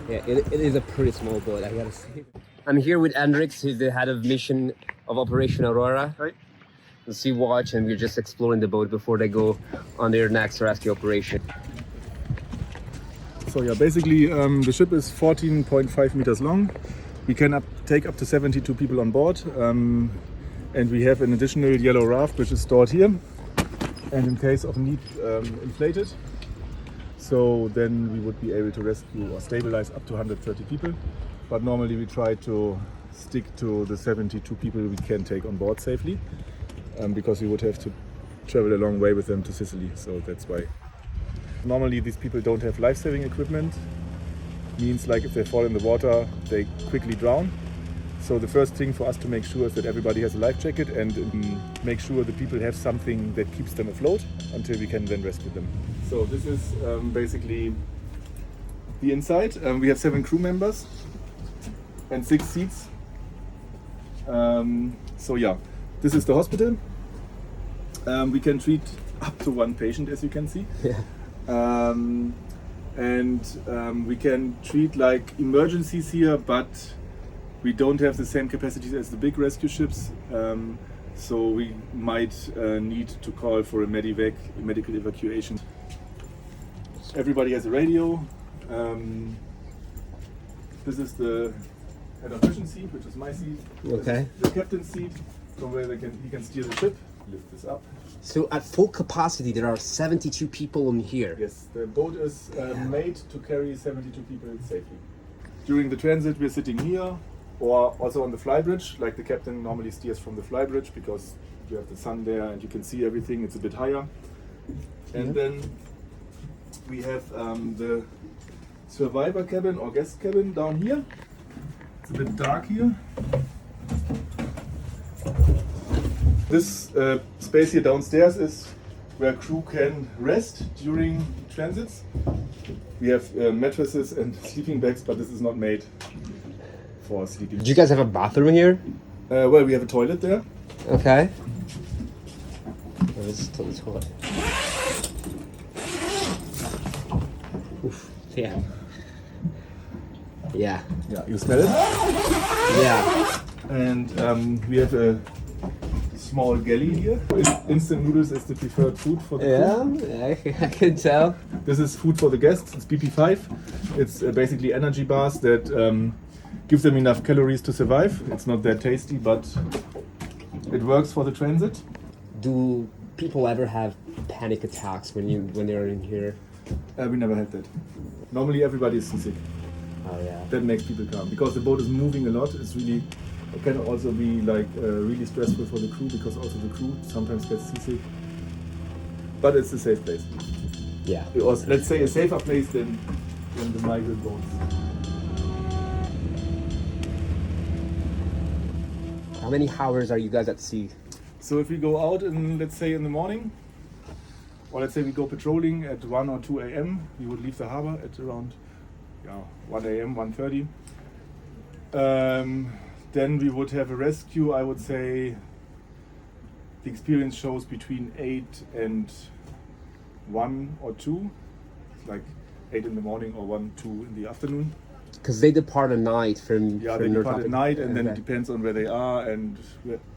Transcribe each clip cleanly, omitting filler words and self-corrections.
Yeah, it is a pretty small boat, I gotta say. I'm here with Hendrik, who's the head of mission of Operation Aurora. Right. The Sea Watch, and we're just exploring the boat before they go on their next rescue operation. So yeah, basically the ship is 14.5 meters long. We can take up to 72 people on board, and we have an additional yellow raft which is stored here, and in case of need inflated. So then we would be able to rescue or stabilize up to 130 people. But normally we try to stick to the 72 people we can take on board safely, because we would have to travel a long way with them to Sicily. So that's why. Normally these people don't have life-saving equipment. Means like if they fall in the water, they quickly drown. So the first thing for us to make sure is that everybody has a life jacket and make sure the people have something that keeps them afloat until we can then rescue them. So this is basically the inside. We have 7 crew members and 6 seats. So yeah, this is the hospital. We can treat up to 1 patient, as you can see. Yeah. We can treat like emergencies here, but we don't have the same capacities as the big rescue ships, so we might need to call for a medical evacuation. Everybody has a radio. This is the head of mission seat, which is my seat. Okay. The captain's seat, from where he can steer the ship. Lift this up. So at full capacity, there are 72 people in here. Yes, the boat is made to carry 72 people safely. During the transit, we're sitting here, or also on the flybridge. Like the captain normally steers from the flybridge because you have the sun there and you can see everything. It's a bit higher. And then we have the survivor cabin or guest cabin down here. It's a bit dark here. This space here downstairs is where crew can rest during transits. We have mattresses and sleeping bags, but this is not made for sleeping. Do you guys have a bathroom here? Well, we have a toilet there. Okay. Oh, this is totally hot. Oof. Yeah. Yeah. Yeah, you smell it? Yeah. And we have a small galley here. Instant noodles is the preferred food for the crew. Yeah, I can tell. This is food for the guests. It's BP5. It's basically energy bars that give them enough calories to survive. It's not that tasty, but it works for the transit. Do people ever have panic attacks when they're in here? We never had that. Normally everybody is seasick. Oh yeah. That makes people calm because the boat is moving a lot. It can also be like really stressful for the crew because also the crew sometimes gets seasick. But it's a safe place. Yeah. Or let's say a safer place than the migrant boats. How many hours are you guys at sea? So if we go out let's say in the morning, or let's say we go patrolling at 1 or 2 a.m., we would leave the harbor at around 1 a.m., 1:30. Then we would have a rescue. I would say the experience shows between 8 and 1 or 2, like 8 in the morning or 1, 2 in the afternoon. Because they depart at night from. Yeah, from they depart at night, and then okay. it depends on where they are and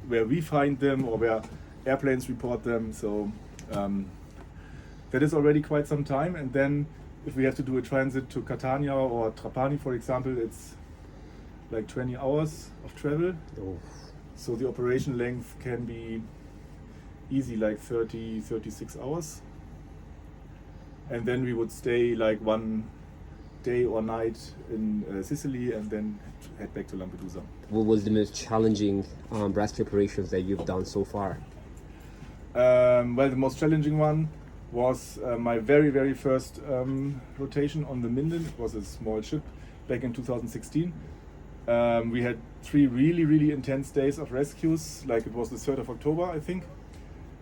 where we find them or where airplanes report them. So that is already quite some time. And then if we have to do a transit to Catania or Trapani, for example, it's like 20 hours of travel. Oh. So the operation length can be easy, like 36 hours. And then we would stay like 1 day or night in Sicily and then head back to Lampedusa. What was the most challenging rescue operations that you've done so far? Well, the most challenging one was my very, very first rotation on the Minden. It was a small ship back in 2016. We had 3 really, really intense days of rescues, like it was the 3rd of October, I think.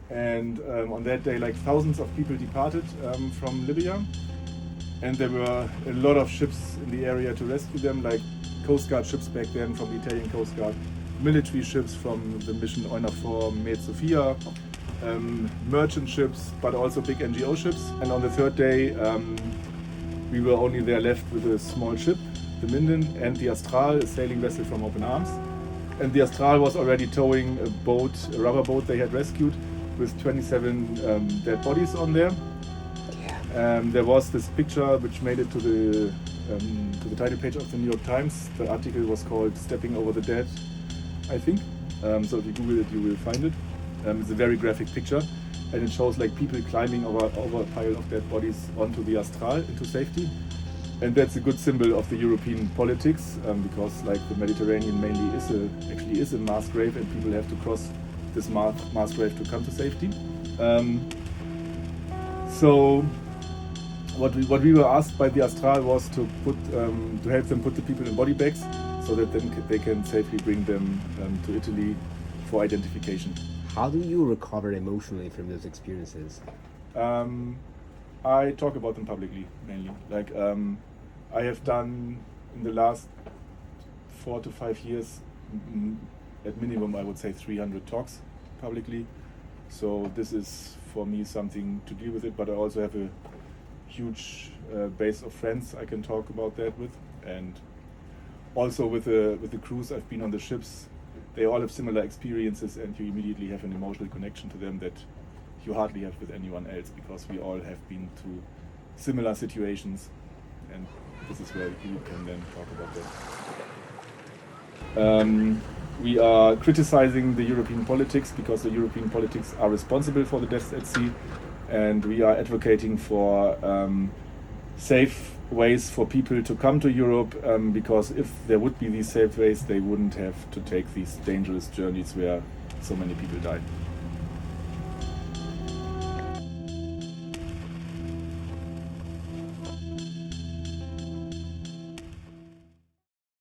And on that day, like thousands of people departed from Libya. And there were a lot of ships in the area to rescue them, like Coast Guard ships back then from the Italian Coast Guard, military ships from the mission EUNAVFOR Med Sophia, merchant ships, but also big NGO ships. And on the 3rd day, we were only there left with a small ship the Minden, and the Astral, a sailing vessel from Open Arms. And the Astral was already towing a rubber boat they had rescued with 27 dead bodies on there. There was this picture which made it to the title page of the New York Times. The article was called "Stepping Over the Dead," I think. So if you Google it, you will find it. It's a very graphic picture, and it shows like people climbing over a pile of dead bodies onto the Astral into safety. And that's a good symbol of the European politics, because like the Mediterranean mainly is a mass grave, and people have to cross this mass grave to come to safety. So what we were asked by the Astral was to help them put the people in body bags, so that then they can safely bring them to Italy for identification. How do you recover emotionally from those experiences? I talk about them publicly mainly. Like I have done in the last 4 to 5 years, at minimum I would say 300 talks publicly. So this is for me something to deal with it, but I also have a huge base of friends I can talk about that with, and also with the crews I've been on the ships. They all have similar experiences, and you immediately have an emotional connection to them that you hardly have with anyone else, because we all have been through similar situations, and this is where you can then talk about that. We are criticizing the European politics because the European politics are responsible for the deaths at sea, and we are advocating for safe ways for people to come to Europe, because if there would be these safe ways, they wouldn't have to take these dangerous journeys where so many people die.